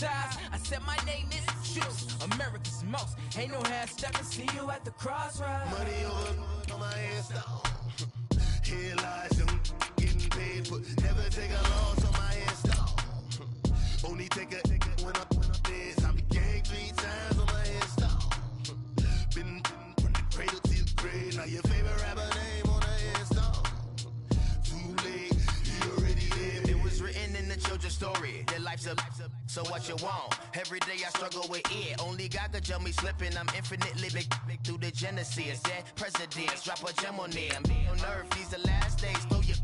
ties. I said my name is Juice, America's most. Ain't no half stepping, see you at the crossroads. Money over on my install. Here lies young, getting paid for. Never take a loss on my install. Only take a when I'm dead. I be gang 3 times on my install. Been from the cradle to the grave. Now your favorite rapper name on the install. Too late, he already dead. It was written in the children's story. Their life's a so what you want? Every day I struggle with it. Only God could tell me slipping. I'm infinitely big through the Genesis. Dead presidents, drop a gem on them. On earth, these the last days. Throw your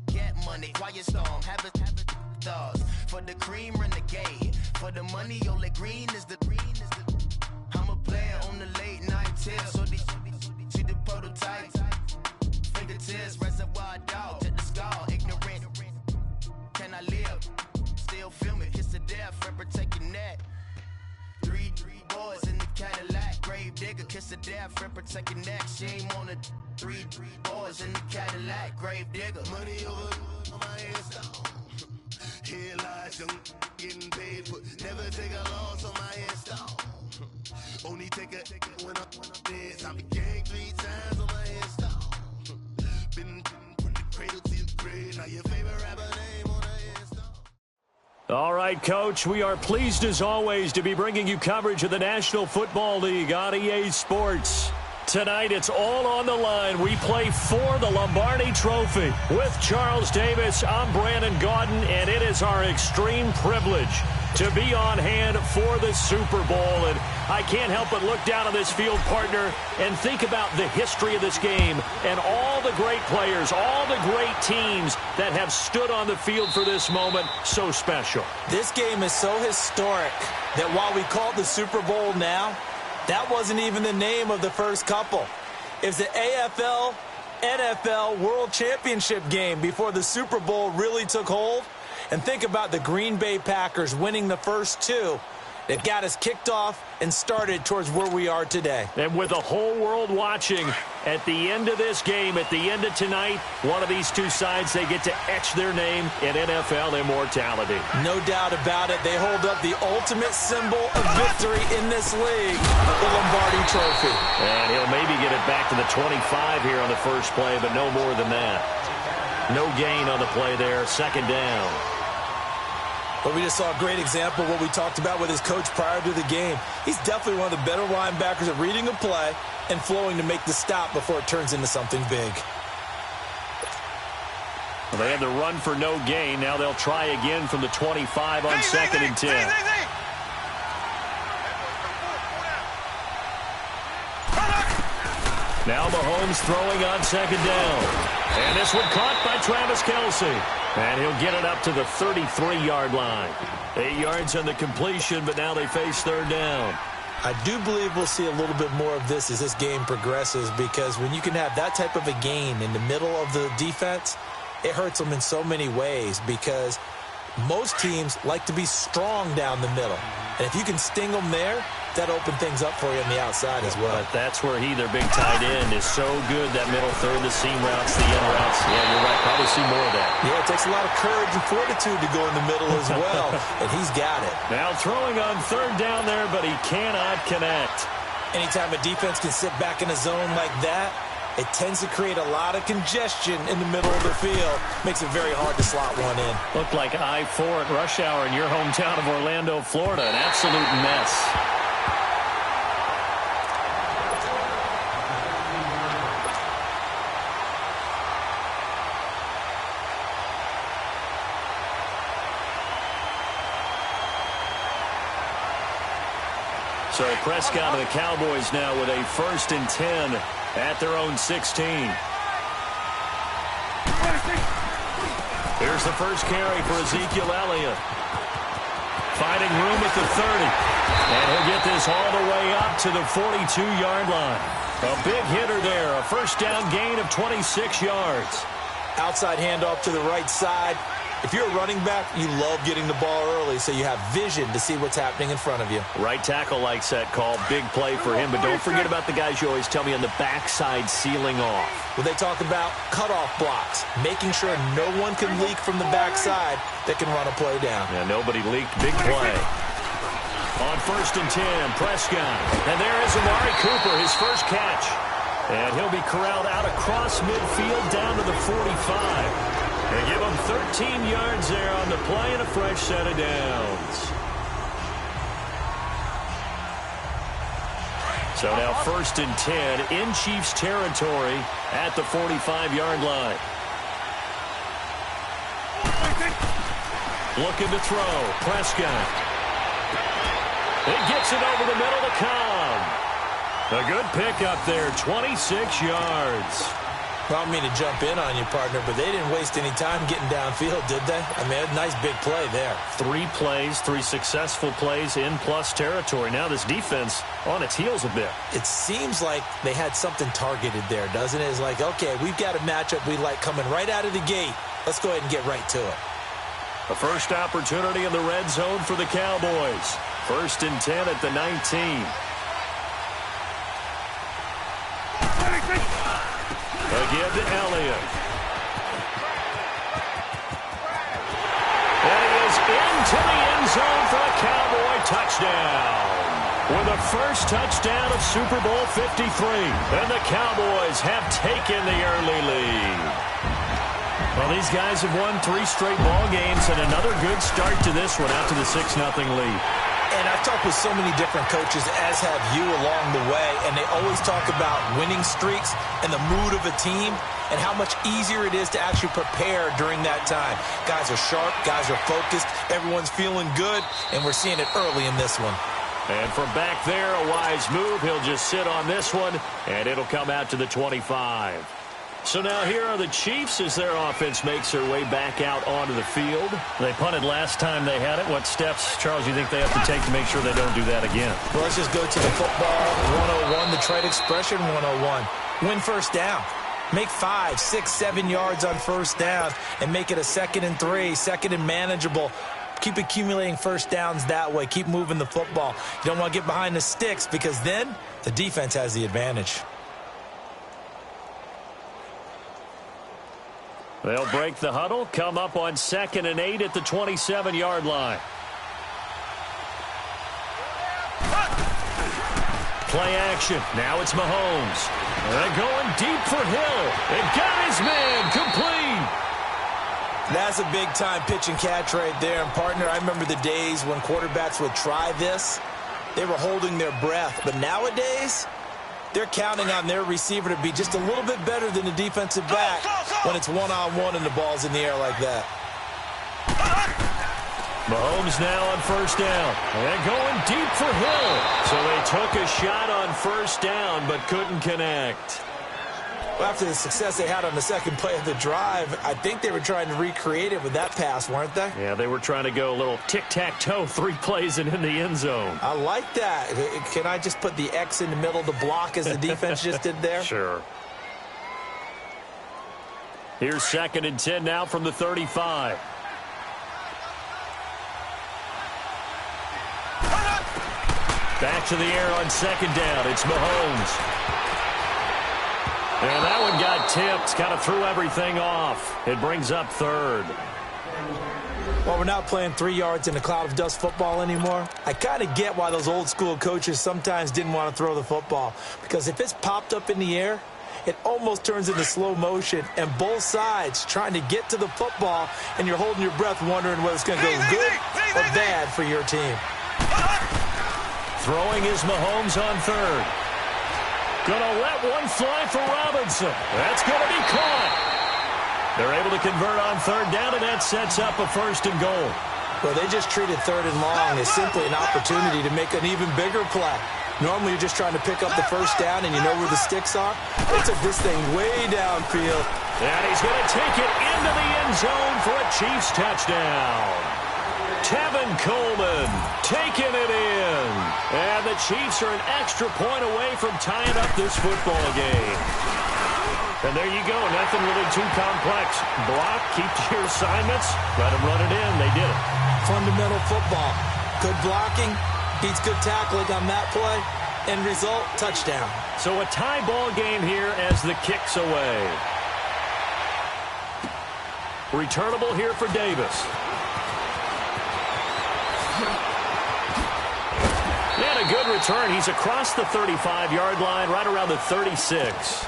get money, quiet storm. Have it thoughts. For the cream, renegade. For the money, only green is the. I'm a player on the late night tips. So these see the prototype. Fingertips, reservoir dog. To the skull, ignorant. Can I live? Still film it, kiss to death, and protect your neck. Three boys in the Cadillac, grave digger, kiss to death, and protect your neck. Shame on the three boys in the Cadillac, grave digger. Money over on my install. Here lies young, getting paid for. Never take a loss on my install. Only take a when I'm dead. I be gang 3 times on my install. Been from the cradle to the grave. Now your favorite rapper name on the install. All right, Coach, we are pleased as always to be bringing you coverage of the National Football League on EA Sports. Tonight, it's all on the line. We play for the Lombardi Trophy. With Charles Davis, I'm Brandon Gaudin, and it is our extreme privilege to be on hand for the Super Bowl. And I can't help but look down on this field, partner, and think about the history of this game and all the great players, all the great teams that have stood on the field for this moment. So special. This game is so historic that while we call it the Super Bowl now, that wasn't even the name of the first couple. It was the AFL, NFL World Championship game before the Super Bowl really took hold. And think about the Green Bay Packers winning the first 2 that got us kicked off and started towards where we are today. And with the whole world watching, at the end of this game, at the end of tonight, one of these two sides, they get to etch their name in NFL immortality. No doubt about it. They hold up the ultimate symbol of victory in this league, the Lombardi Trophy. And he'll maybe get it back to the 25 here on the first play, but no more than that. No gain on the play there, second down. But we just saw a great example of what we talked about with his coach prior to the game. He's definitely one of the better linebackers at reading a play and flowing to make the stop before it turns into something big. Well, they had the run for no gain. Now they'll try again from the 25 on second and 10. Now Mahomes throwing on second down. And this one caught by Travis Kelce. And he'll get it up to the 33-yard line. 8 yards on the completion, but now they face third down. I do believe we'll see a little bit more of this as this game progresses, because when you can have that type of a gain in the middle of the defense, it hurts them in so many ways, because most teams like to be strong down the middle. And if you can sting them there, that open things up for you on the outside as well. But that's where their big tight end, is so good, that middle third, the seam routes, the in routes. Yeah, you're right. Probably see more of that. Yeah, it takes a lot of courage and fortitude to go in the middle as well, and he's got it. Now throwing on third down there, but he cannot connect. Anytime a defense can sit back in a zone like that, it tends to create a lot of congestion in the middle of the field. Makes it very hard to slot one in. Looked like I-4 at rush hour in your hometown of Orlando, Florida. An absolute mess. So Prescott and the Cowboys now with a 1st and 10 at their own 16. Here's the first carry for Ezekiel Elliott. Finding room at the 30. And he'll get this all the way up to the 42-yard line. A big hitter there. A first down gain of 26 yards. Outside handoff to the right side. If you're a running back, you love getting the ball early so you have vision to see what's happening in front of you. Right tackle likes that call. Big play for him. But don't forget about the guys you always tell me on the backside sealing off. Well, they talk about cutoff blocks, making sure no one can leak from the backside that can run a play down. Yeah, nobody leaked. Big play. On 1st and 10, Prescott. And there is Amari Cooper, his first catch. And he'll be corralled out across midfield down to the 45. They give him 13 yards there on the play and a fresh set of downs. So now 1st and 10 in Chiefs territory at the 45-yard line. Looking to throw. Prescott. It gets it over the middle to Cobb. A good pickup there, 26 yards. I don't mean to jump in on you, partner, but they didn't waste any time getting downfield, did they? I mean, a nice big play there. 3 plays, 3 successful plays in plus territory. Now this defense on its heels a bit. It seems like they had something targeted there, doesn't it? It's like, okay, we've got a matchup we like coming right out of the gate. Let's go ahead and get right to it. A first opportunity in the red zone for the Cowboys. 1st and 10 at the 19. Again to Elliott. And he is into the end zone for a Cowboy touchdown. With the first touchdown of Super Bowl 53. And the Cowboys have taken the early lead. Well, these guys have won 3 straight ball games and another good start to this one out to the 6-0 lead. And I've talked with so many different coaches, as have you, along the way, and they always talk about winning streaks and the mood of a team and how much easier it is to actually prepare during that time. Guys are sharp, guys are focused, everyone's feeling good, and we're seeing it early in this one. And from back there, a wise move. He'll just sit on this one, and it'll come out to the 25. So now here are the Chiefs as their offense makes their way back out onto the field. They punted last time they had it. What steps, Charles, you think they have to take to make sure they don't do that again? Well, let's just go to the football 101, the trade expression 101. Win first down. Make 5, 6, 7 yards on first down and make it a 2nd and 3, 2nd and manageable. Keep accumulating first downs that way. Keep moving the football. You don't want to get behind the sticks because then the defense has the advantage. They'll break the huddle, come up on 2nd and 8 at the 27-yard line. Play action. Now it's Mahomes. They're going deep for Hill. It got his man complete. That's a big-time pitch and catch right there. And, partner, I remember the days when quarterbacks would try this. They were holding their breath. But nowadays, they're counting on their receiver to be just a little bit better than the defensive back when it's one-on-one and the ball's in the air like that. Mahomes now on first down. And going deep for Hill. So they took a shot on first down but couldn't connect. Well, after the success they had on the second play of the drive, I think they were trying to recreate it with that pass, weren't they? Yeah, they were trying to go a little tic-tac-toe, 3 plays and in the end zone. I like that. Can I just put the X in the middle to block as the defense just did there? Sure. Here's 2nd and 10 now from the 35. Back to the air on 2nd down. It's Mahomes. And that one got tipped. Kind of threw everything off. It brings up 3rd. Well, we're not playing 3 yards in a cloud of dust football anymore. I kind of get why those old school coaches sometimes didn't want to throw the football. Because if it's popped up in the air, it almost turns into slow motion. And both sides trying to get to the football, and you're holding your breath wondering whether it's going to go good or bad for your team. Throwing is Mahomes on 3rd. Gonna let one fly for Robinson. That's gonna be caught. They're able to convert on 3rd down, and that sets up a 1st and goal. Well, they just treated 3rd and long as simply an opportunity to make an even bigger play. Normally, you're just trying to pick up the first down, and you know where the sticks are. They took this thing way downfield. And he's gonna take it into the end zone for a Chiefs touchdown. Tevin Coleman taking it in. And the Chiefs are an extra point away from tying up this football game. And there you go. Nothing really too complex. Block, keep to your assignments, let them run it in. They did it. Fundamental football. Good blocking beats good tackling on that play. End result, touchdown. So a tie ball game here as the kick's away. Returnable here for Davis. a good return. He's across the 35-yard line, right around the 36.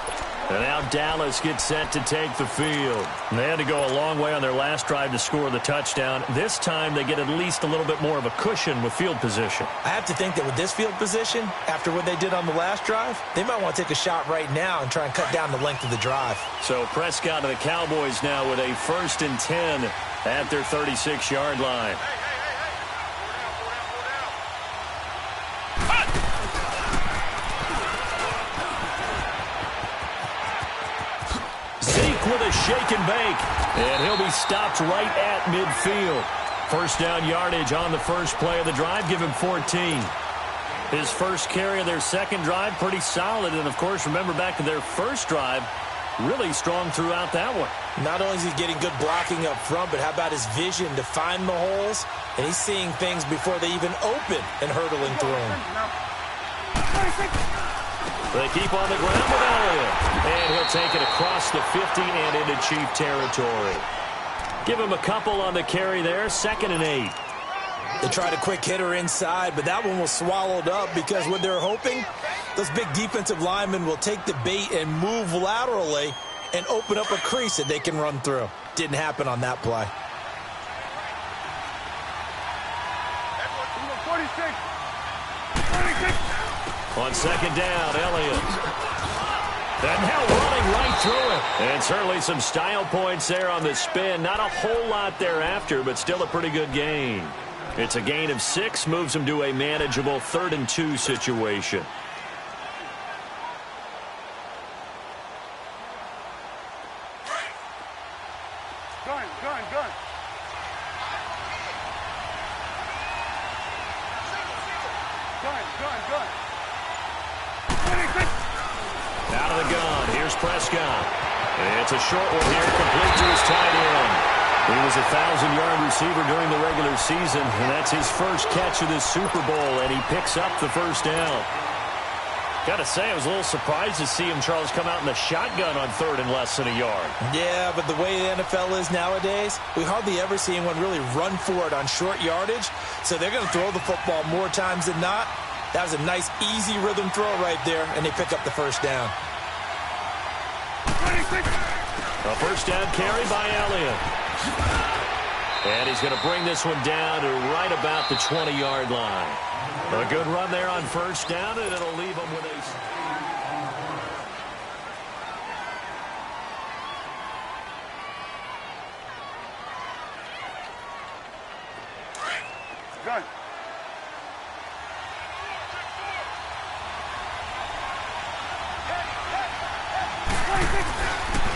And now Dallas gets set to take the field. And they had to go a long way on their last drive to score the touchdown. This time they get at least a little bit more of a cushion with field position. I have to think that with this field position, after what they did on the last drive, they might want to take a shot right now and try and cut down the length of the drive. So Prescott and the Cowboys now with a 1st and 10 at their 36-yard line. With a shake and bake, and he'll be stopped right at midfield. First down yardage on the first play of the drive, give him 14. His first carry of their second drive, pretty solid, and of course, remember back to their first drive, really strong throughout that one. Not only is he getting good blocking up front, but how about his vision to find the holes, and he's seeing things before they even open and hurtling through them. They keep on the ground with Elliott. And he'll take it across the 50 and into Chief territory. Give him a couple on the carry there. 2nd and 8. They tried a quick hitter inside, but that one was swallowed up because what they're hoping, those big defensive linemen will take the bait and move laterally and open up a crease that they can run through. Didn't happen on that play. 46. On 2nd down, Elliott. And now running right through it. And certainly some style points there on the spin. Not a whole lot thereafter, but still a pretty good gain. It's a gain of 6, moves him to a manageable 3rd and 2 situation. Gun. Out of the gun, here's Prescott. It's a short one here, complete to his tight end. He was a 1,000-yard receiver during the regular season, and that's his first catch of this Super Bowl, and he picks up the first down. Got to say, I was a little surprised to see him, Charles, come out in the shotgun on 3rd and less than a yard. Yeah, but the way the NFL is nowadays, we hardly ever see anyone really run for it on short yardage, so they're going to throw the football more times than not. That was a nice, easy rhythm throw right there, and they pick up the first down. A first down carry by Elliott. And he's going to bring this one down to right about the 20-yard line. A good run there on first down, and it'll leave him with a... Gun.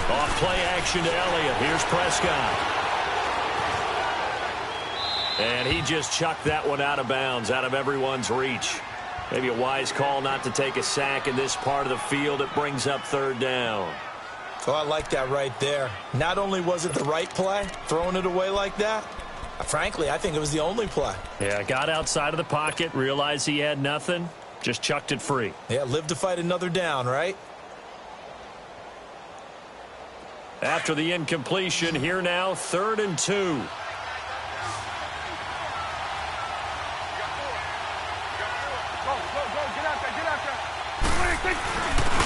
Off play action to Elliott. Here's Prescott. And he just chucked that one out of bounds, out of everyone's reach. Maybe a wise call not to take a sack in this part of the field. It brings up 3rd down. Oh, I like that right there. Not only was it the right play, throwing it away like that, frankly, I think it was the only play. Yeah, got outside of the pocket, realized he had nothing, just chucked it free. Yeah, live to fight another down, right? After the incompletion, here now, 3rd and 2.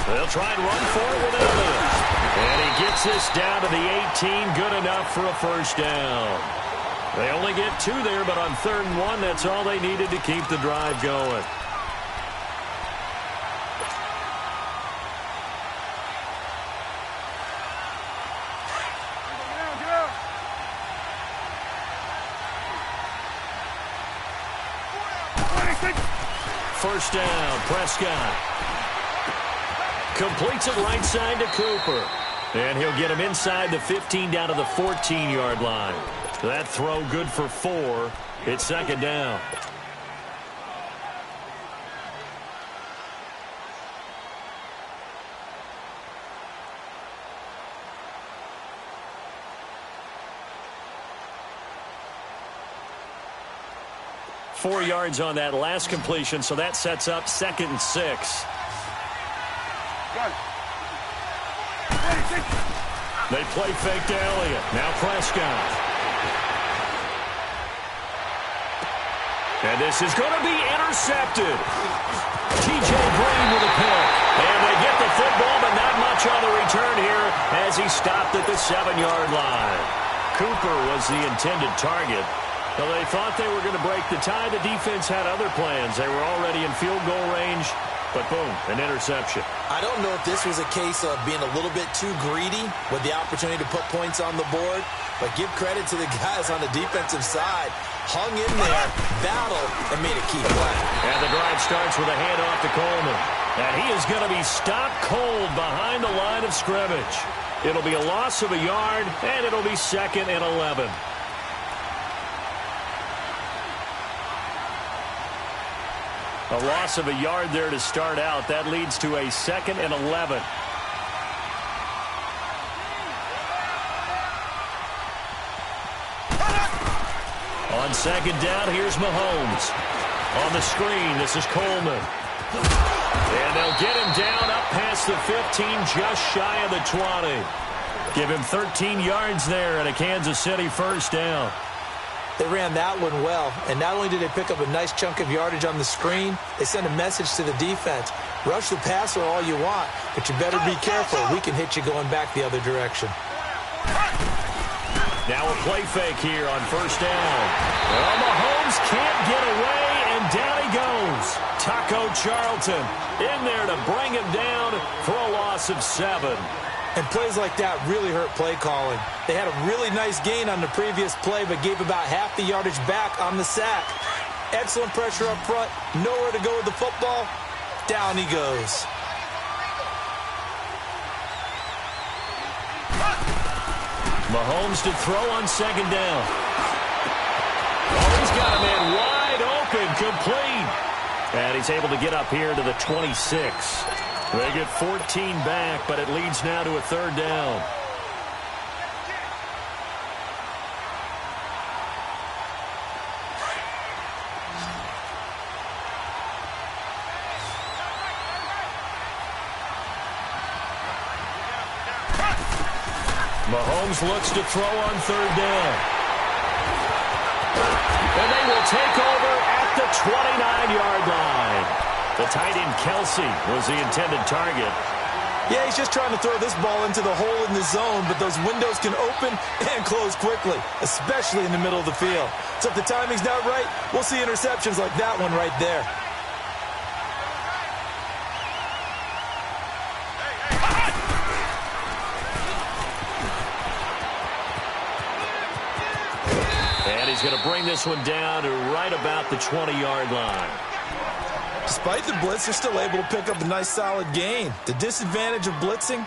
They'll try and run for it with Elliott. And he gets this down to the 18, good enough for a first down. They only get 2 there, but on 3rd and 1, that's all they needed to keep the drive going. First down, Prescott. Completes it right side to Cooper. And he'll get him inside the 15 down to the 14-yard line. That throw good for 4. It's 2nd down. Four yards on that last completion, so that sets up 2nd and 6. They play fake to Elliott. Now Prescott. And this is going to be intercepted. T.J. Green with a pick. And they get the football, but not much on the return here as he stopped at the 7-yard line. Cooper was the intended target. Well, they thought they were going to break the tie. The defense had other plans. They were already in field goal range, but boom, an interception. I don't know if this was a case of being a little bit too greedy with the opportunity to put points on the board, but give credit to the guys on the defensive side. Hung in there, battled, and made a key play. And the drive starts with a handoff to Coleman. And he is going to be stopped cold behind the line of scrimmage. It'll be a loss of a yard, and it'll be 2nd and 11. A loss of a yard there to start out. That leads to a 2nd and 11. On 2nd down, here's Mahomes. On the screen, this is Coleman. And they'll get him down up past the 15, just shy of the 20. Give him 13 yards there and a Kansas City first down. They ran that one well, and not only did they pick up a nice chunk of yardage on the screen, they sent a message to the defense. Rush the passer all you want, but you better be careful. We can hit you going back the other direction. Now a play fake here on first down. Well, Mahomes can't get away, and down he goes. Taco Charlton in there to bring him down for a loss of 7. And plays like that really hurt play calling. They had a really nice gain on the previous play, but gave about half the yardage back on the sack. Excellent pressure up front. Nowhere to go with the football. Down he goes. Mahomes to throw on 2nd down. Oh, he's got a man wide open, complete. And he's able to get up here to the 26. They get 14 back, but it leads now to a 3rd down. Mahomes looks to throw on 3rd down. And they will take over at the 29-yard line. The tight end Kelsey was the intended target. Yeah, he's just trying to throw this ball into the hole in the zone, but those windows can open and close quickly, especially in the middle of the field. So if the timing's not right, we'll see interceptions like that one right there. And he's going to bring this one down to right about the 20-yard line. Despite the blitz, they're still able to pick up a nice solid gain. The disadvantage of blitzing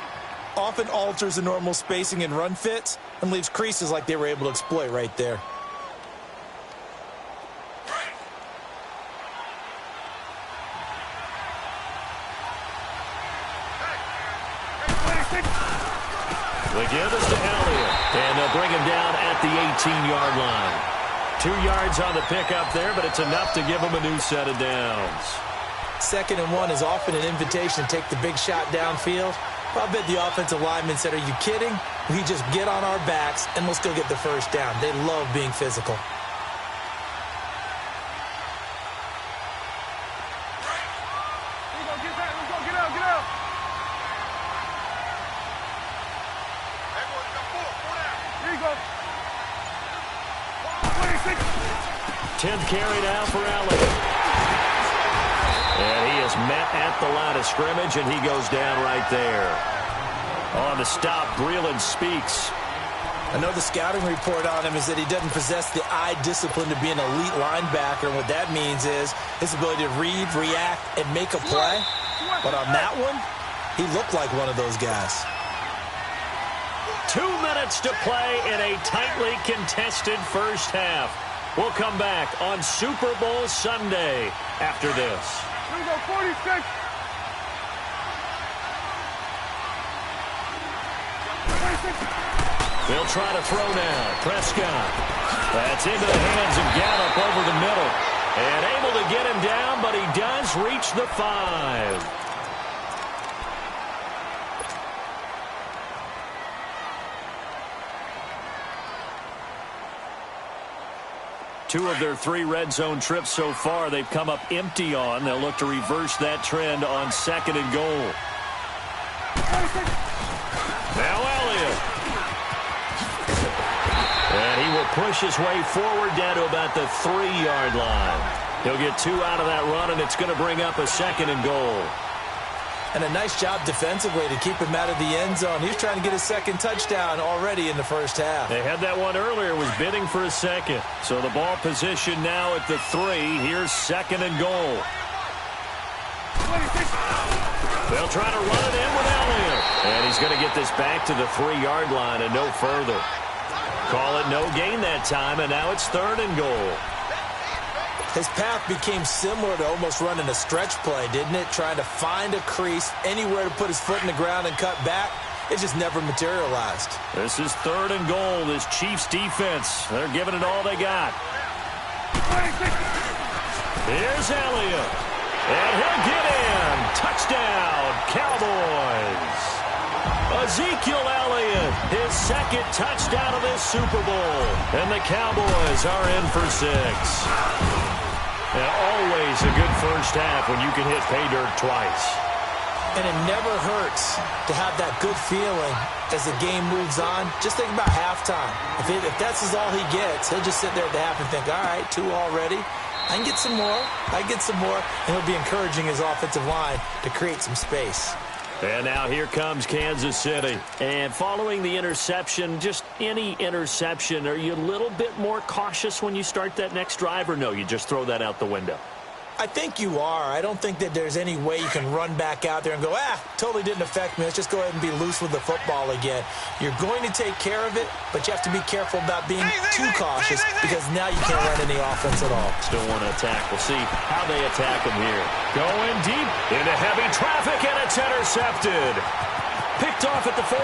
often alters the normal spacing and run fits and leaves creases like they were able to exploit right there. They give this to Elliott, and they'll bring him down at the 18-yard line. 2 yards on the pickup there, but it's enough to give him a new set of downs. 2nd and 1 is often an invitation to take the big shot downfield. I bet the offensive lineman said, "Are you kidding? We just get on our backs and let's go get the first down." They love being physical. Tenth carry now for Elliott. And he is met at the line of scrimmage, and he goes down right there. On the stop, Breeland speaks. I know the scouting report on him is that he doesn't possess the eye discipline to be an elite linebacker, and what that means is his ability to read, react, and make a play. But on that one, he looked like one of those guys. 2 minutes to play in a tightly contested first half. We'll come back on Super Bowl Sunday after this. Here we go, 46. They'll try to throw now. Prescott. That's into the hands of Gallup over the middle. And able to get him down, but he does reach the 5. 2 of their 3 red zone trips so far, they've come up empty on. They'll look to reverse that trend on 2nd and goal. Now Elliott. And he will push his way forward down to about the 3-yard line. He'll get 2 out of that run, and it's going to bring up a 2nd and goal. And a nice job defensively to keep him out of the end zone. He was trying to get his 2nd touchdown already in the first half. They had that one earlier, was bidding for a 2nd. So the ball position now at the 3. Here's 2nd and goal. They'll try to run it in with Elliott. And he's going to get this back to the 3-yard line and no further. Call it no gain that time, and now it's 3rd and goal. His path became similar to almost running a stretch play, didn't it? Trying to find a crease, anywhere to put his foot in the ground and cut back. It just never materialized. This is 3rd and goal. This Chiefs defense, they're giving it all they got. Here's Elliott. And he'll get in. Touchdown, Cowboys. Ezekiel Elliott, his 2nd touchdown of this Super Bowl. And the Cowboys are in for 6. And always a good first half when you can hit pay dirt twice. And it never hurts to have that good feeling as the game moves on. Just think about halftime. If that's all he gets, he'll just sit there at the half and think, all right, 2 already. I can get some more. I can get some more. And he'll be encouraging his offensive line to create some space. And now here comes Kansas City. And following the interception, just any interception, are you a little bit more cautious when you start that next drive, or no, you just throw that out the window? I think you are. I don't think that there's any way you can run back out there and go, totally didn't affect me. Let's just go ahead and be loose with the football again. You're going to take care of it, but you have to be careful about being too cautious because now you can't run any offense at all. Still want to attack. We'll see how they attack him here. Going deep into heavy traffic, and it's intercepted. Picked off at the 48.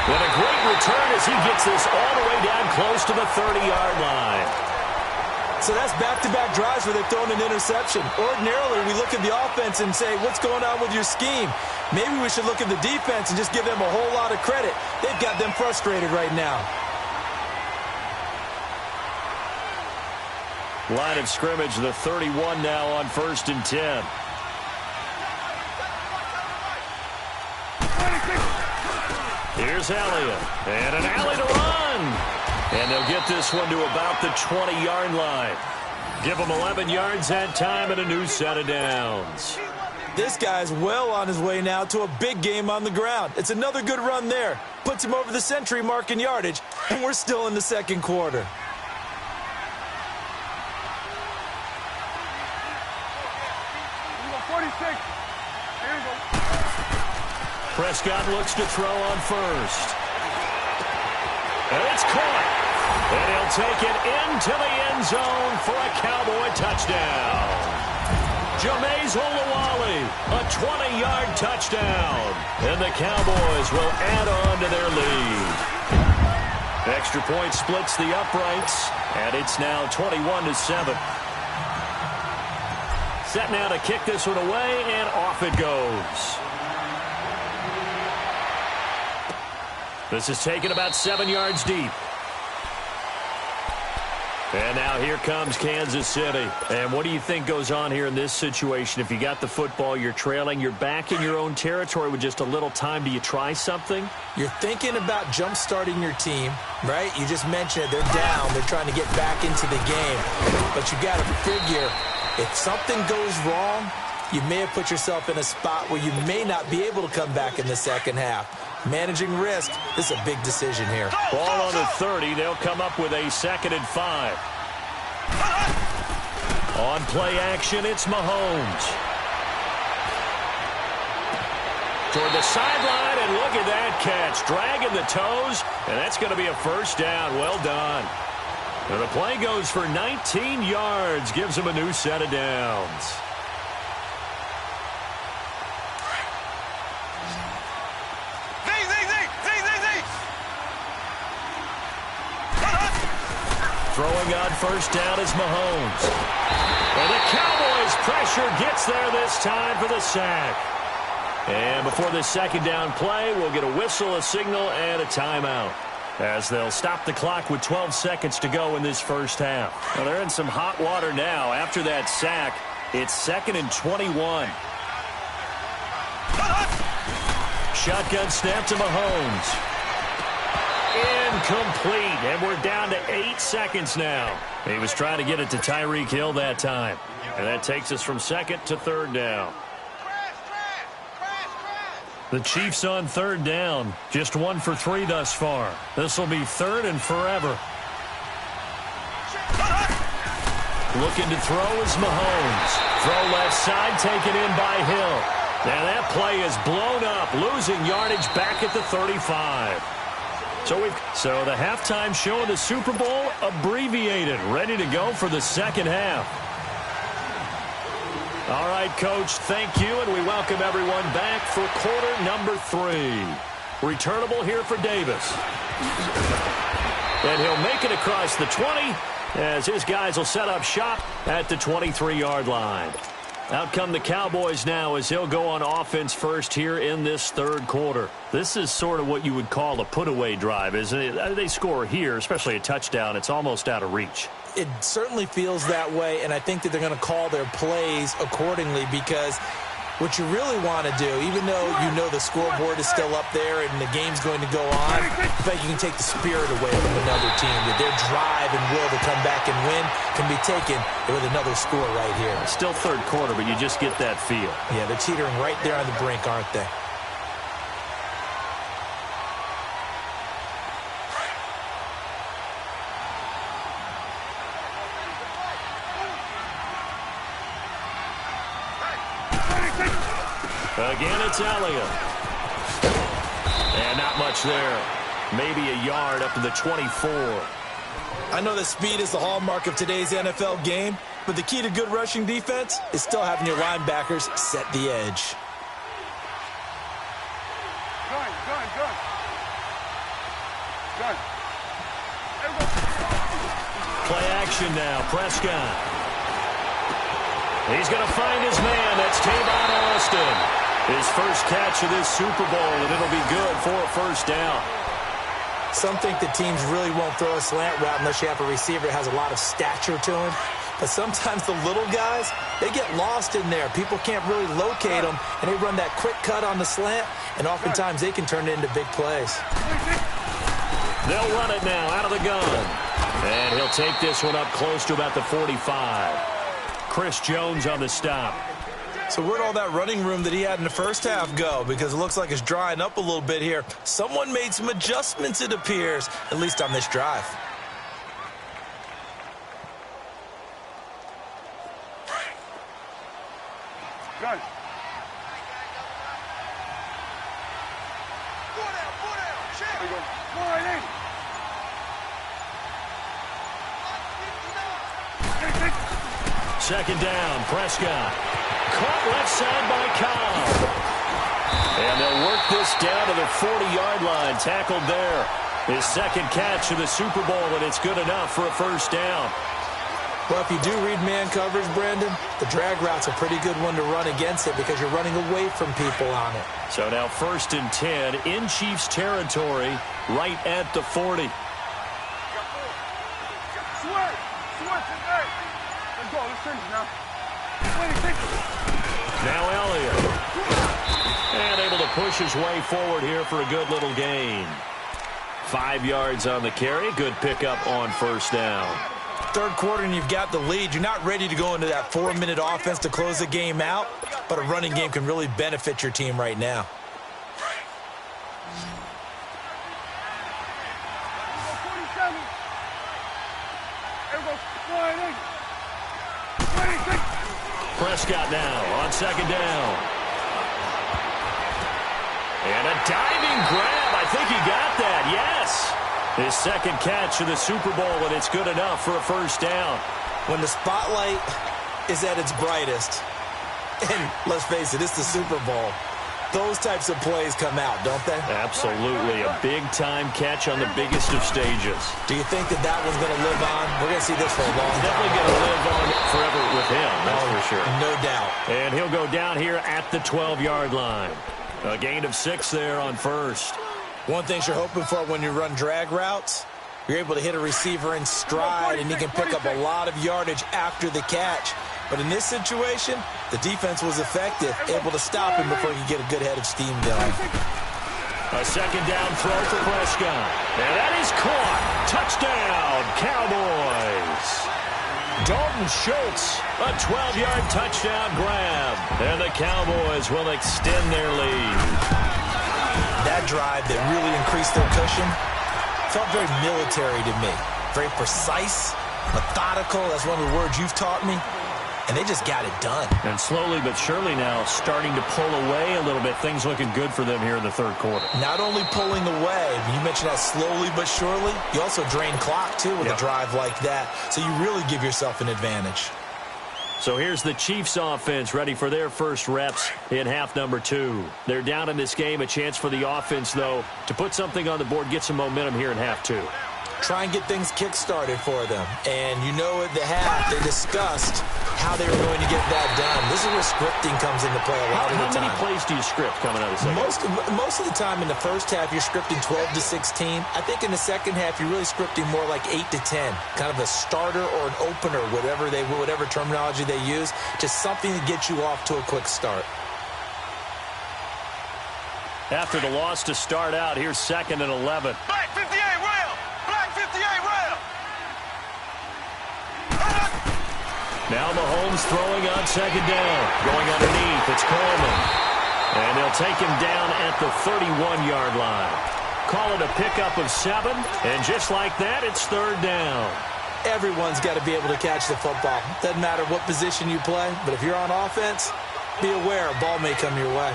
What a great return as he gets this all the way down close to the 30-yard line. So that's back-to-back drives where they've thrown an interception. Ordinarily, we look at the offense and say, what's going on with your scheme? Maybe we should look at the defense and just give them a whole lot of credit. They've got them frustrated right now. Line of scrimmage, the 31 now on 1st and 10. Here's Elliott. And an alley to run. And they'll get this one to about the 20-yard line. Give them 11 yards that time and a new set of downs. This guy's well on his way now to a big game on the ground. It's another good run there. Puts him over the century mark in yardage, and we're still in the 2nd quarter. Prescott looks to throw on 1st. And it's caught. And he'll take it into the end zone for a Cowboy touchdown. Jameis Olawale, a 20-yard touchdown. And the Cowboys will add on to their lead. Extra point splits the uprights, and it's now 21-7. Set now to kick this one away, and off it goes. This is taken about 7 yards deep. And now here comes Kansas City. And what do you think goes on here in this situation? If you got the football, you're trailing, you're back in your own territory with just a little time. Do you try something? You're thinking about jump-starting your team, right? You just mentioned it. They're down. They're trying to get back into the game. But you got to figure, if something goes wrong, you may have put yourself in a spot where you may not be able to come back in the second half. Managing risk, this is a big decision here. Ball on the 30. They'll come up with a 2nd and 5. On play action, it's Mahomes. Toward the sideline, and look at that catch. Dragging the toes, and that's going to be a first down. Well done. And the play goes for 19 yards. Gives him a new set of downs. Throwing on first down is Mahomes. And the Cowboys' pressure gets there this time for the sack. And before this second down play, we'll get a whistle, a signal, and a timeout. as they'll stop the clock with 12 seconds to go in this first half. Well, they're in some hot water now. After that sack, it's 2nd and 21. Shotgun snap to Mahomes. Incomplete, and we're down to 8 seconds now. He was trying to get it to Tyreek Hill that time. And that takes us from 2nd to 3rd down. The Chiefs on 3rd down. Just 1 for 3 thus far. This will be 3rd and forever. Looking to throw is Mahomes. Throw left side, taken in by Hill. Now that play is blown up, losing yardage back at the 35. So the halftime show of the Super Bowl abbreviated, ready to go for the second half. All right, Coach, thank you, and we welcome everyone back for quarter number 3. Returnable here for Davis. And he'll make it across the 20 as his guys will set up shop at the 23-yard line. Out come the Cowboys now as he'll go on offense first here in this 3rd quarter. This is sort of what you would call a put-away drive, isn't it? They score here, especially a touchdown. It's almost out of reach. It certainly feels that way, and I think that they're going to call their plays accordingly because what you really want to do, even though you know the scoreboard is still up there and the game's going to go on, I think you can take the spirit away from another team, that their drive and will to come back and win can be taken with another score right here. Still 3rd quarter, but you just get that feel. Yeah, they're teetering right there on the brink, aren't they? Again, it's Elliott. And not much there. Maybe a yard up to the 24. I know that speed is the hallmark of today's NFL game, but the key to good rushing defense is still having your linebackers set the edge. Play action now. Prescott. He's going to find his man. That's Tavon Austin. His first catch of this Super Bowl, and it'll be good for a first down. Some think that teams really won't throw a slant route unless you have a receiver that has a lot of stature to him. But sometimes the little guys, they get lost in there. People can't really locate them, and they run that quick cut on the slant, and oftentimes they can turn it into big plays. They'll run it now out of the gun. And he'll take this one up close to about the 45. Chris Jones on the stop. So where'd all that running room that he had in the first half go? Because it looks like it's drying up a little bit here. Someone made some adjustments, it appears, at least on this drive. Good. Second down, Prescott. Caught left side by Cobb. And they'll work this down to the 40-yard line. Tackled there. His second catch of the Super Bowl, and it's good enough for a first down. Well, if you do read man coverage, Brandon, the drag route's a pretty good one to run against it because you're running away from people on it. So now 1st and 10 in Chiefs territory, right at the 40. Now Elliott. And able to push his way forward here for a good little gain. 5 yards on the carry. Good pickup on first down. 3rd quarter and you've got the lead. You're not ready to go into that 4-minute offense to close the game out, but a running game can really benefit your team right now. Prescott now on second down. And a diving grab. I think he got that. Yes. His second catch of the Super Bowl, and it's good enough for a first down. When the spotlight is at its brightest, and let's face it, it's the Super Bowl, those types of plays come out, don't they? Absolutely. A big-time catch on the biggest of stages. Do you think that that one's going to live on? We're going to see this for a long time. Definitely going to live on forever with him, that's for sure. No doubt. And he'll go down here at the 12-yard line. A gain of 6 there on first. One thing you're hoping for when you run drag routes, you're able to hit a receiver in stride, and he can pick up a lot of yardage after the catch. But in this situation, the defense was effective, able to stop him before he could get a good head of steam going. A second down throw for Prescott. And that is caught. Touchdown, Cowboys. Dalton Schultz, a 12-yard touchdown grab. And the Cowboys will extend their lead. That drive that really increased their cushion felt very military to me. Very precise, methodical. That's one of the words you've taught me. And they just got it done. And slowly but surely now starting to pull away a little bit. Things looking good for them here in the third quarter. Not only pulling away, you mentioned that slowly but surely, you also drain clock, too, with a drive like that. So you really give yourself an advantage. So here's the Chiefs offense ready for their first reps in half number 2. They're down in this game. A chance for the offense, though, to put something on the board, get some momentum here in half 2. Try and get things kick-started for them. And you know at the half, they discussed how they were going to get that done. This is where scripting comes into play a lot of the time. How many plays do you script coming out of the second? Most of the time in the first half, you're scripting 12 to 16. I think in the second half, you're really scripting more like 8 to 10. Kind of a starter or an opener, whatever terminology they use. Just something to get you off to a quick start. After the loss to start out, here's 2nd and 11. Black 58, rail! Black 58, rail! Now Mahomes throwing on 2nd down. Going underneath, it's Coleman. And they'll take him down at the 31-yard line. Call it a pickup of 7, and just like that, it's 3rd down. Everyone's got to be able to catch the football. Doesn't matter what position you play, but if you're on offense, be aware a ball may come your way.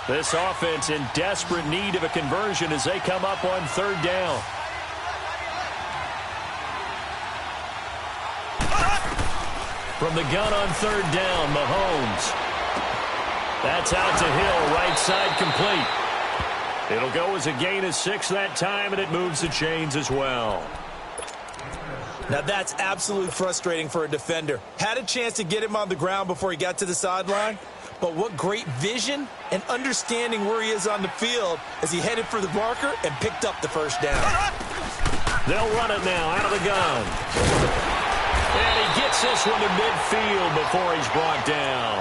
This offense in desperate need of a conversion as they come up on 3rd down. From the gun on 3rd down, Mahomes. That's out to Hill, right side complete. It'll go as a gain of 6 that time, and it moves the chains as well. Now that's absolutely frustrating for a defender. Had a chance to get him on the ground before he got to the sideline, but what great vision and understanding where he is on the field as he headed for the marker and picked up the first down. They'll run it now out of the gun. And he gets this one to midfield before he's brought down.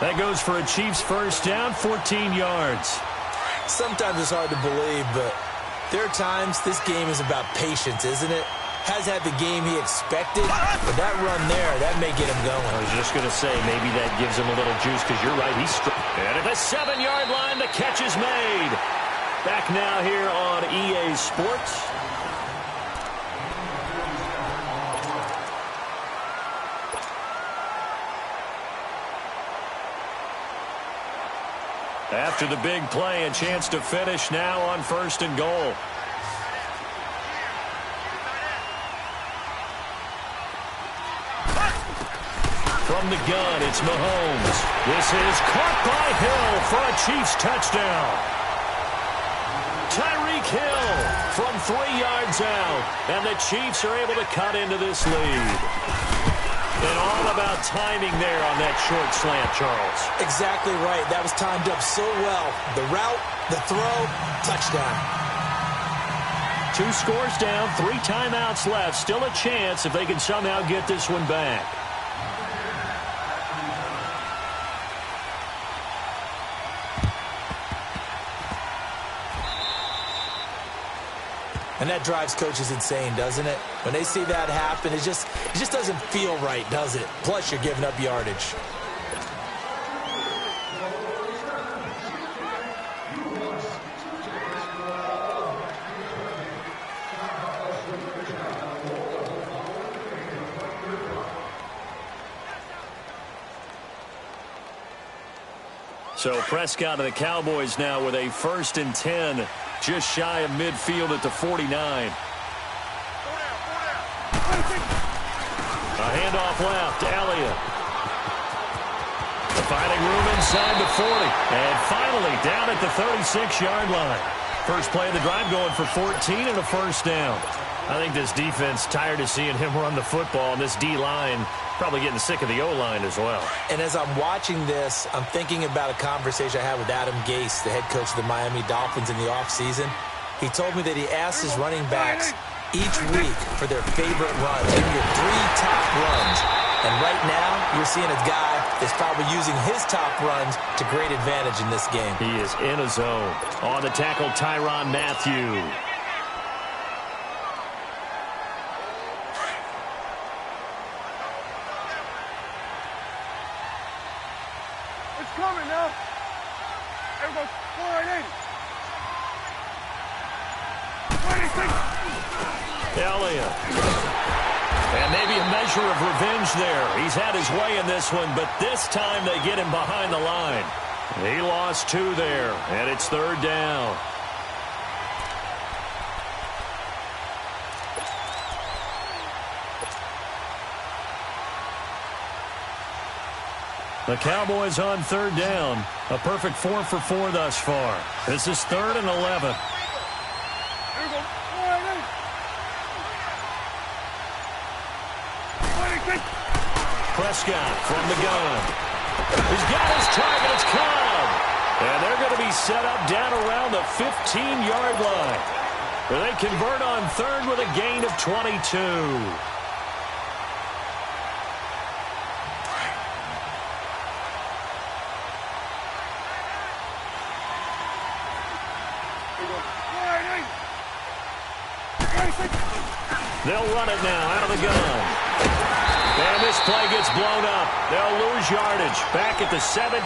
That goes for a Chiefs first down, 14 yards. Sometimes it's hard to believe, but there are times this game is about patience, isn't it? Has had the game he expected, but that run there, that may get him going. I was just going to say, maybe that gives him a little juice, because you're right, he's and at the 7-yard line, the catch is made. Back now here on EA Sports. After the big play, a chance to finish now on 1st and goal. From the gun, it's Mahomes. This is caught by Hill for a Chiefs touchdown. Tyreek Hill from 3 yards out, and the Chiefs are able to cut into this lead. And all about timing there on that short slant, Charles. Exactly right. That was timed up so well. The route, the throw, touchdown. 2 scores down, 3 timeouts left. Still a chance if they can somehow get this one back. And that drives coaches insane, doesn't it? When they see that happen, it just doesn't feel right, does it? Plus, you're giving up yardage. So Prescott of the Cowboys now with a 1st and 10. Just shy of midfield at the 49. A handoff left, Elliott. Finding room inside the 40. And finally down at the 36-yard line. First play of the drive going for 14 and a first down. I think this defense tired of seeing him run the football, and this D-line probably getting sick of the O-line as well. And as I'm watching this, I'm thinking about a conversation I had with Adam Gase, the head coach of the Miami Dolphins in the offseason. He told me that he asked his running backs each week for their favorite runs. Give me your 3 top runs. And right now, you're seeing a guy that's probably using his top runs to great advantage in this game. He is in a zone. On the tackle, Tyrann Mathieu. It's coming now. There we go. 480. 26. Elliott. And maybe a measure of revenge there. He's had his way in this one, but this time they get him behind the line. He lost 2 there, and it's 3rd down. The Cowboys on 3rd down. A perfect 4 for 4 thus far. This is 3rd and 11. There we go. 480. 26. Prescott from the gun. He's got his target. It's Cobb. And they're going to be set up down around the 15-yard line. They convert on 3rd with a gain of 22. They'll run it now out of the gun. And this play gets blown up. They'll lose yardage back at the 17.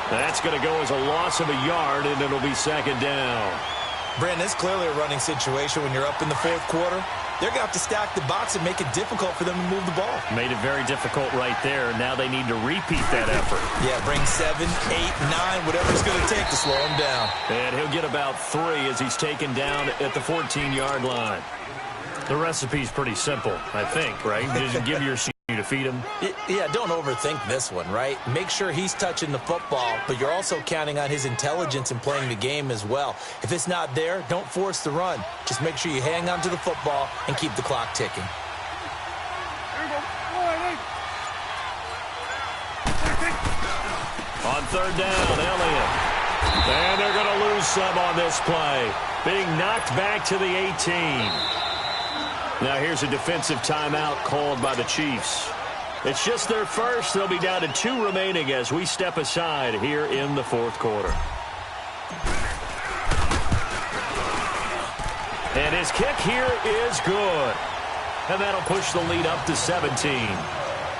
That's going to go as a loss of a yard, and it'll be 2nd down. Brandon, it's clearly a running situation when you're up in the 4th quarter. They're going to have to stack the box and make it difficult for them to move the ball. Made it very difficult right there. Now they need to repeat that effort. Yeah, bring 7, 8, 9, whatever it's going to take to slow him down. And he'll get about 3 as he's taken down at the 14-yard line. The recipe's pretty simple, I think, right? Just give your to feed him. Yeah, don't overthink this one, right? Make sure he's touching the football, but you're also counting on his intelligence in playing the game as well. If it's not there, don't force the run. Just make sure you hang on to the football and keep the clock ticking. On 3rd down, Elliott. And they're going to lose some on this play. Being knocked back to the 18. Now here's a defensive timeout called by the Chiefs. It's just their first. They'll be down to 2 remaining as we step aside here in the 4th quarter. And his kick here is good. And that'll push the lead up to 17.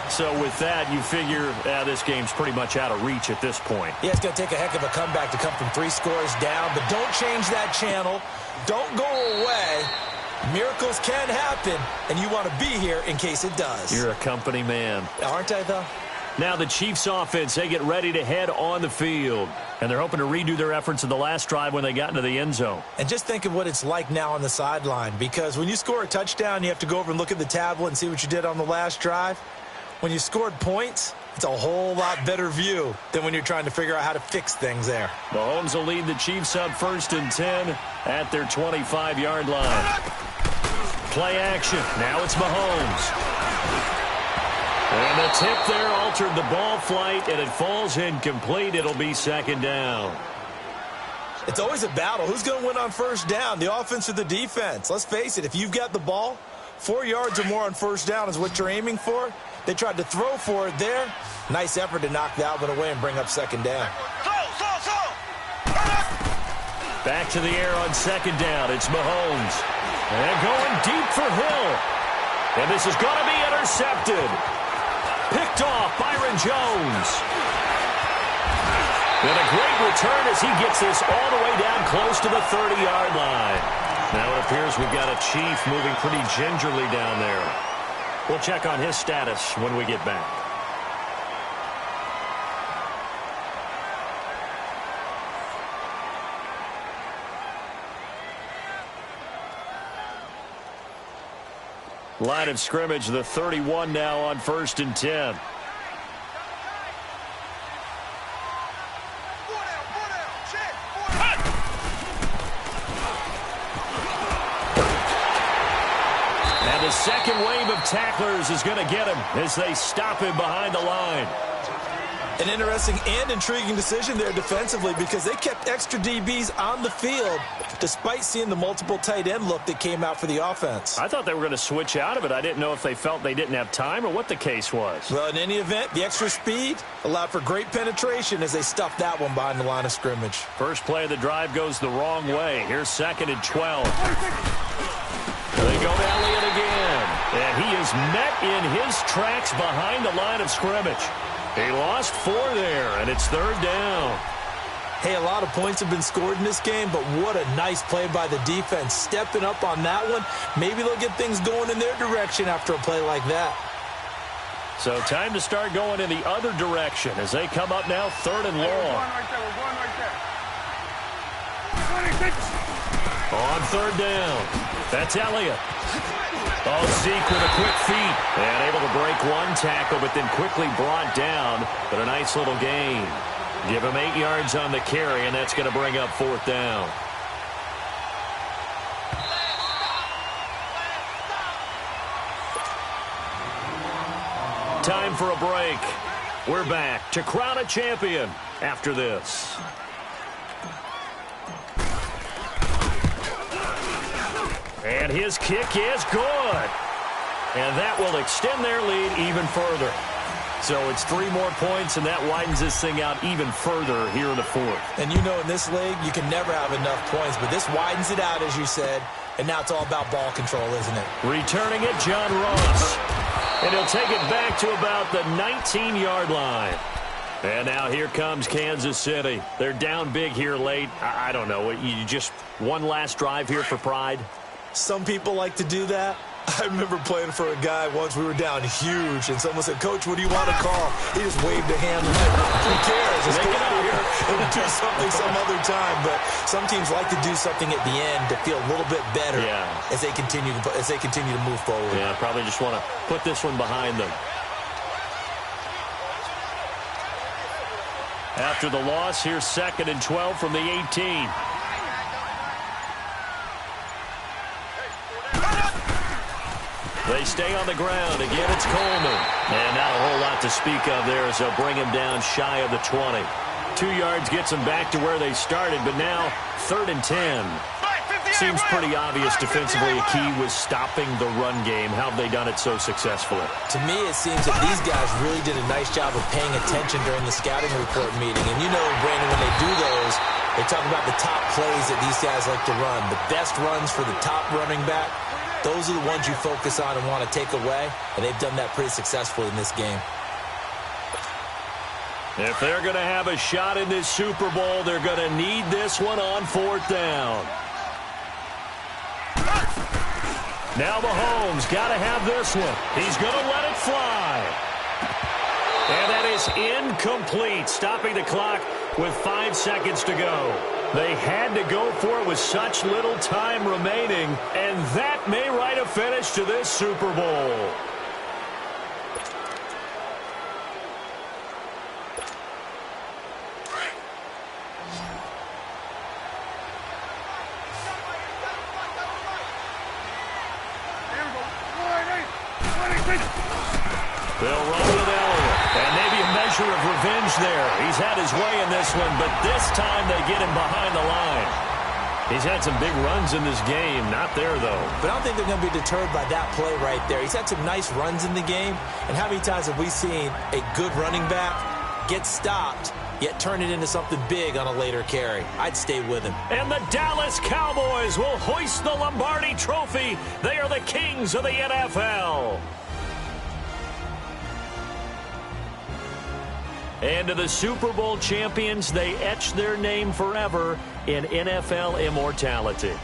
So with that, you figure this game's pretty much out of reach at this point. Yeah, it's going to take a heck of a comeback to come from 3 scores down, but don't change that channel. Don't go away. Miracles can happen, and you want to be here in case it does. You're a company man. Aren't I, though? Now the Chiefs offense, they get ready to head on the field. And they're hoping to redo their efforts in the last drive when they got into the end zone. And just think of what it's like now on the sideline, because when you score a touchdown, you have to go over and look at the tablet and see what you did on the last drive. When you scored points, it's a whole lot better view than when you're trying to figure out how to fix things there. Mahomes will lead the Chiefs up 1st and 10 at their 25-yard line. Play action. Now it's Mahomes. And the tip there altered the ball flight, and it falls incomplete. It'll be 2nd down. It's always a battle. Who's going to win on 1st down, the offense or the defense? Let's face it, if you've got the ball, 4 yards or more on 1st down is what you're aiming for. They tried to throw for it there. Nice effort to knock that one away and bring up 2nd down. Back to the air on 2nd down. It's Mahomes. And going deep for Hill. And this is going to be intercepted. Picked off Byron Jones. And a great return as he gets this all the way down close to the 30-yard line. Now it appears we've got a Chief moving pretty gingerly down there. We'll check on his status when we get back. Line of scrimmage, the 31 now on 1st and 10. the second wave of tacklers is going to get him as they stop him behind the line. An interesting and intriguing decision there defensively because they kept extra DBs on the field despite seeing the multiple tight end look that came out for the offense. I thought they were going to switch out of it. I didn't know if they felt they didn't have time or what the case was. Well, in any event, the extra speed allowed for great penetration as they stuffed that one behind the line of scrimmage. First play of the drive goes the wrong way. Here's 2nd and 12. They go to Elliott again. And he is met in his tracks behind the line of scrimmage. He lost 4 there, and it's 3rd down. Hey, a lot of points have been scored in this game, but what a nice play by the defense. Stepping up on that one, maybe they'll get things going in their direction after a play like that. So time to start going in the other direction as they come up now 3rd and long. We're going right there. 26. On 3rd down, that's Elliott. Oh, Zeke with a quick feet. And able to break one tackle, but then quickly brought down. But a nice little gain. Give him 8 yards on the carry, and that's going to bring up 4th down. Time for a break. We're back to crown a champion after this. And his kick is good. And that will extend their lead even further. So it's 3 more points, and that widens this thing out even further here in the 4th. And you know in this league, you can never have enough points, but this widens it out, as you said. And now it's all about ball control, isn't it? Returning it, John Ross. And he'll take it back to about the 19-yard line. And now here comes Kansas City. They're down big here late. I don't know. You just one last drive here for pride? Some people like to do that. I remember playing for a guy once. We were down huge, and someone said, "Coach, what do you want to call?" He just waved a hand like, "Who cares? Let's go out here and do something some other time." But some teams like to do something at the end to feel a little bit better as they continue to move forward. Yeah, probably just want to put this one behind them. After the loss, here's 2nd and 12 from the 18. They stay on the ground. Again, it's Coleman. And not a whole lot to speak of there as they'll bring him down shy of the 20. 2 yards gets them back to where they started, but now 3rd and 10. Seems pretty obvious defensively a key was stopping the run game. How have they done it so successfully? To me, it seems that these guys really did a nice job of paying attention during the scouting report meeting. And you know, Brandon, when they do those, they talk about the top plays that these guys like to run. The best runs for the top running back. Those are the ones you focus on and want to take away, and they've done that pretty successfully in this game. If they're going to have a shot in this Super Bowl, they're going to need this one on 4th down. Now Mahomes got to have this one. He's going to let it fly. And that is incomplete, stopping the clock with 5 seconds to go. They had to go for it with such little time remaining, and that may write a finish to this Super Bowl. They'll run with Elliott, and maybe a measure of revenge there. He's had his way in this one, but this time they get him behind the line. He's had some big runs in this game. Not there, though. But I don't think they're going to be deterred by that play right there. He's had some nice runs in the game, and how many times have we seen a good running back get stopped, yet turn it into something big on a later carry? I'd stay with him. And the Dallas Cowboys will hoist the Lombardi Trophy. They are the kings of the NFL. And to the Super Bowl champions, they etch their name forever in NFL immortality.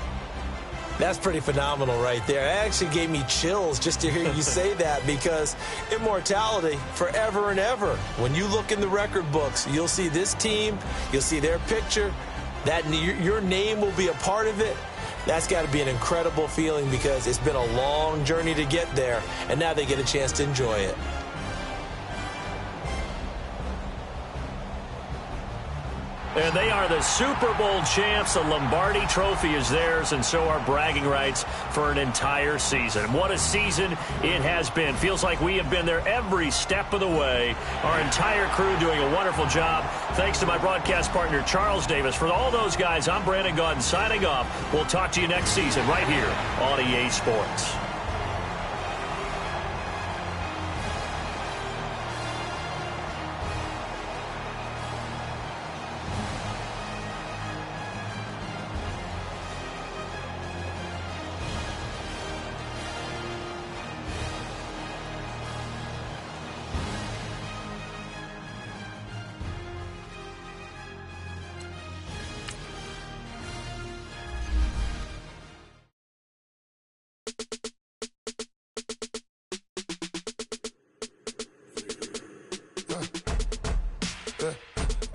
That's pretty phenomenal right there. It actually gave me chills just to hear you say that, because immortality forever and ever. When you look in the record books, you'll see this team, you'll see their picture, that your name will be a part of it. That's got to be an incredible feeling, because it's been a long journey to get there, and now they get a chance to enjoy it. And they are the Super Bowl champs. The Lombardi Trophy is theirs, and so are bragging rights for an entire season. What a season it has been. Feels like we have been there every step of the way. Our entire crew doing a wonderful job. Thanks to my broadcast partner, Charles Davis. For all those guys, I'm Brandon Gaudin signing off. We'll talk to you next season right here on EA Sports.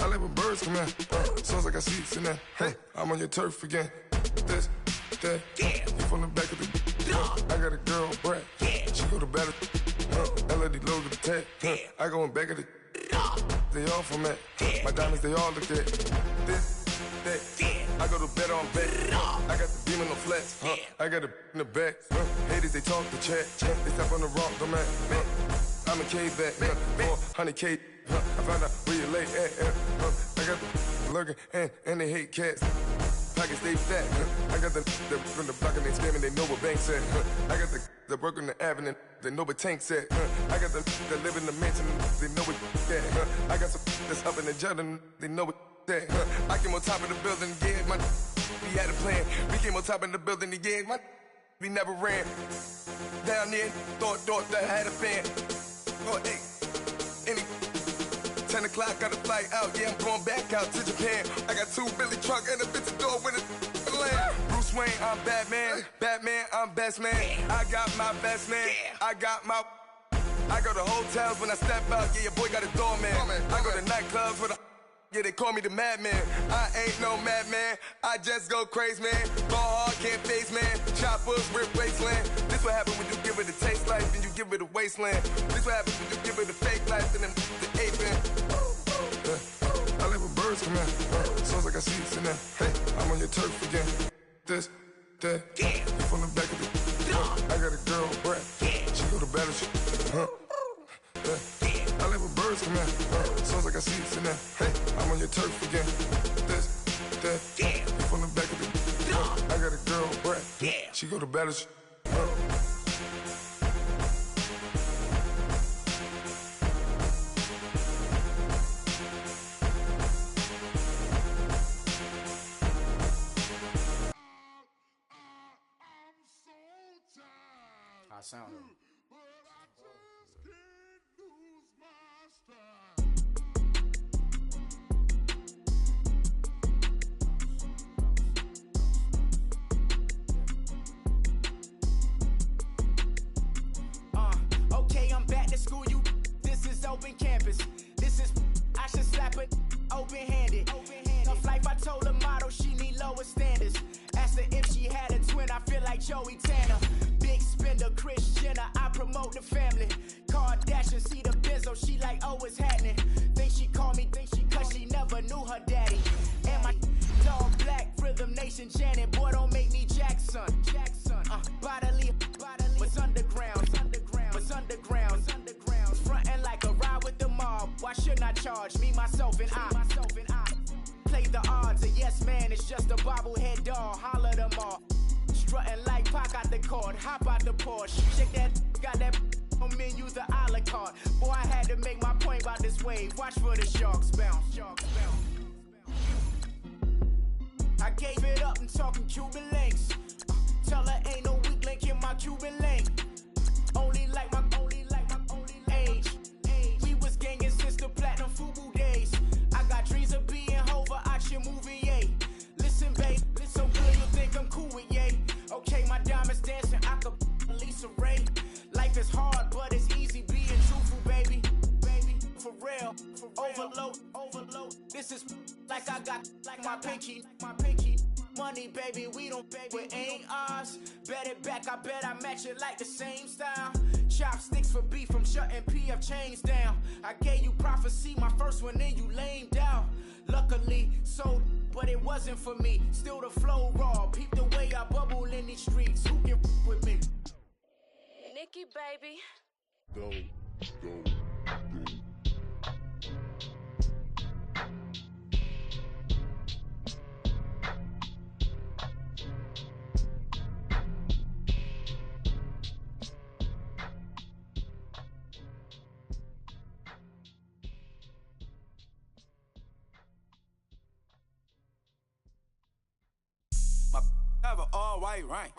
I like when birds come in. Sounds like I see seats in there. Hey, I'm on your turf again. This, that, you from the back of the. I got a girl, Brad. She go to battle. LED logo the tag. I go in back of the. They all from that. My diamonds, they all look at. This, that. I go to bed on bed. I got the beam in the flats. I got it in the back. Haters, they talk the chat. They step on the rock, the man. I'm a K-back. 400K. I found out where you lay at. I got the lurking and they hate cats. Pockets they fat. I got the from the block and they scamming. They know what banks at. I got the work on the avenue. They know what tanks at. I got the live in the mansion. They know what that. I got some that's up in the Jordan. They know what that. I came on top of the building again. We had a plan. We came on top of the building again. We never ran. Down there, thought that had a fan. Oh, hey. 10 o'clock, got a flight out, yeah, I'm going back out to Japan. I got 2 Billy truck and a bitch door with a land. Bruce Wayne, I'm Batman. Batman, I'm best man. I got my best man. I got my. I go to hotels when I step out, yeah, your boy got a doorman. I go to nightclubs with a. Yeah, they call me the madman. I ain't no madman. I just go crazy, man. Ball hard, can't face, man. Choppers, rip wasteland. This what happen when you give it a taste life and you give it a wasteland. This what happen when you give it a fake life and then the aping. I live with birds come in. Sounds like I see seats in there. Hey, I'm on your turf again. This, that, you from the back of the. I got a girl, Brad. She go to battle. I live with birds come in. Sounds like I see seats in there. Hey, I'm on your turf again. This, that, you from the back of the. I got a girl, Brad. She go to battle. I sound it. Okay, I'm back to school, you. This is open campus. This is, I should slap it open-handed. Tough life, I told the model she need lower standards. Asked her if she had a twin, I feel like Joey Tanner. Big spender, Kris Jenner, I promote the family. Kardashian, see the Benzo, she like, oh, it's happening. Think she called me, cause she never knew her daddy. And my dog black, Rhythm Nation, Janet, boy, don't make me Jackson. Bodily, what's underground, what's underground, frontin' like a ride with the mob. Why shouldn't I charge me, myself, and I? Play the odds, a yes man, it's just a bobblehead doll, holler them all. Strutting like Pac out the court, hop out the Porsche. Shake that, got that on menu, the a la carte. Boy, I had to make my point about this wave. Watch for the sharks bounce. I gave it up and talking Cuban links. Tell her ain't no weak link in my Cuban link. Only like my age. We was gangin' since the platinum FUBU days. I got dreams of being Hova out your movie, yay. Listen, babe, so good you think I'm cool with yay. Okay, my diamonds dancing, I could Lisa Ray. Life is hard, but it's easy being truthful, baby. For real, overload. This is like I got like my pinky. money, baby, we don't pay with ain't ours. Bet it back, I bet I match it like the same style. Chopsticks for beef from shutting PF chains down. I gave you prophecy, my first one, then you lamed out. Luckily, sold, but it wasn't for me. Still the flow raw, peep the way I bubble in these streets. Who can with me? Nikki, baby. Go. My have an all-white ring.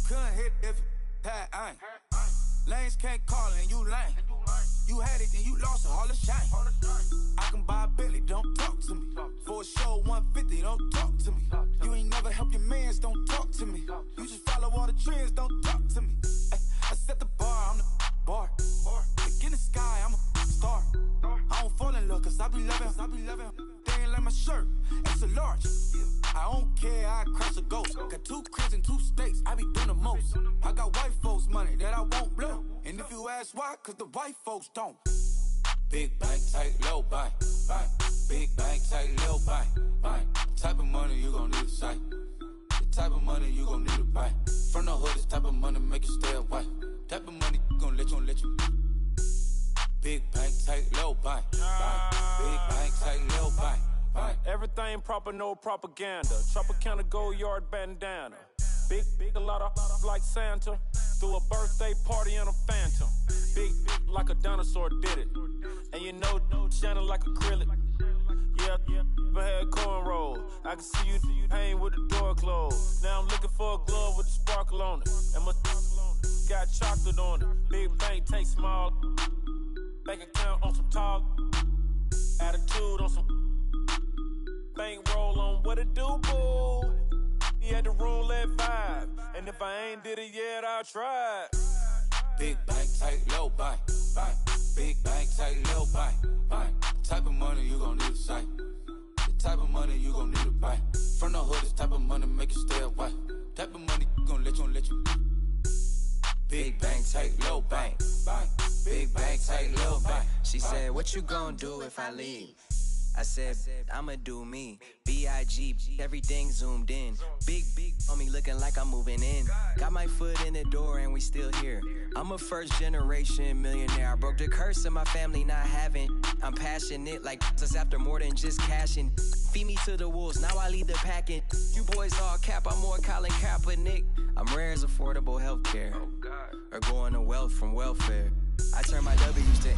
Couldn't hit if it had aim. Lanes can't call and you lame. You had it, then you lost a hall of shame. I can buy a Billy, don't talk to me. For a show 150, don't talk to me. You ain't never help your mans, don't talk to me. You just follow all the trends, don't talk to me. I set the bar, I'm the bar. Look in the sky, I'm a star. I don't fall in love, cause I be loving. They ain't like my shirt, extra large. I don't care, I crash a ghost. Got 2 cribs and 2 states, I be doing the most. I got white folks' money that I won't blow. And if you ask why, cause the white folks don't. Big bank, tight, low bank, bank. Big bank, tight, low bank, bank. Type of money you gon' need to sight. The type of money you gon' need to buy. From the hood, this type of money make you stay away. Type of money gon' let you. Big bank, tight, low bank, bank. Big bank, tight, low bank. Everything proper, no propaganda. Tropicana gold yard bandana. Big, a lot of like Santa. Threw a birthday party in a phantom. Big, like a dinosaur did it. And you know, shining like acrylic. Yeah, but had cornrows. I can see you hang with the door closed. Now I'm looking for a glove with a sparkle on it. And my got chocolate on it. Big bank, take small. Bank account on some talk. Attitude on some. Bankroll on what it do, boo. He had the roulette vibe. And if I ain't did it yet, I'll try. Big bank, tight, low bank, bank. Big bank, tight, low bank, bank. Type of money you gon' need to sight. The type of money you gon' need to buy. From the hood, this type of money make you stay away. Type of money gon' let you. Big bank, tight, low bank, bank. Big bank, tight, low bank. She said, what you gon' do if I leave? I said, I'ma do me. B.I.G. Everything zoomed in. Big on me looking like I'm moving in. Got my foot in the door and we still here. I'm a first generation millionaire. I broke the curse of my family not having. I'm passionate like us after more than just cashing. Feed me to the wolves, now I lead the packing. You boys all cap, I'm more Colin Kaepernick. I'm rare as affordable healthcare. Or going to wealth from welfare. I turn my W's to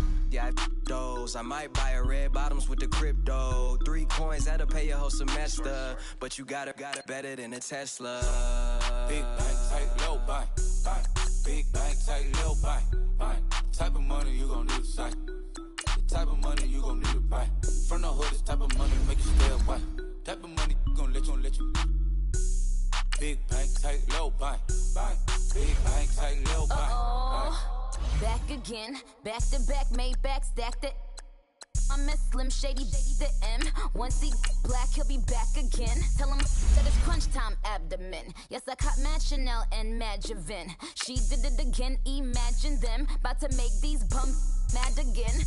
those. I might buy a red bottoms with the crypto. 3 coins, that'll pay your whole semester. But you got it better than a Tesla. Big bank, tight, low bank, bank. Big bank, tight, low bank, bank. Type of money you gon' need to sight. The type of money you gon' need to buy. From the hood, this type of money make you stay away. Type of money gon' let you. Big bank, tight, low bank, bank. Big bank, tight, low bank, bank. Back again, back to back, made back, stacked it. I'm a Slim Shady, the M. Once he black, he'll be back again. Tell him that it's crunch time abdomen. Yes, I caught Mad Chanel and Mad Javin. She did it again, imagine them. About to make these bums mad again.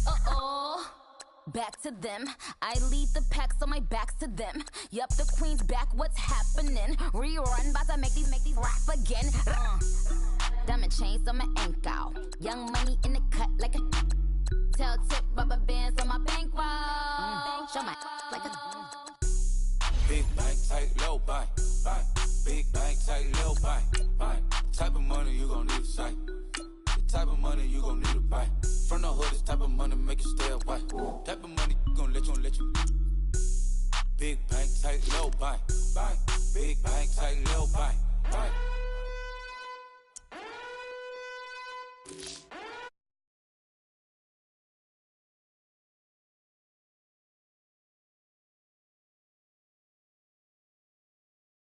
Back to them. I lead the pack, so my back's to them. Yup, the queen's back, what's happening? Rerun, about to make these rap again. Diamond chains on my ankle. Young money in the cut like a tail tip, rubber bands on my bankroll. Show my like a Big bank, tight, low bank, bank. Big bank, tight, low bank, bank. Type of money you gon' need to sight. The type of money you gon' need to buy. From the hood, this type of money make you stay away. Type of money gon' let you. Big bank, tight, low bank, bank. Big bank, tight, low bank, bank.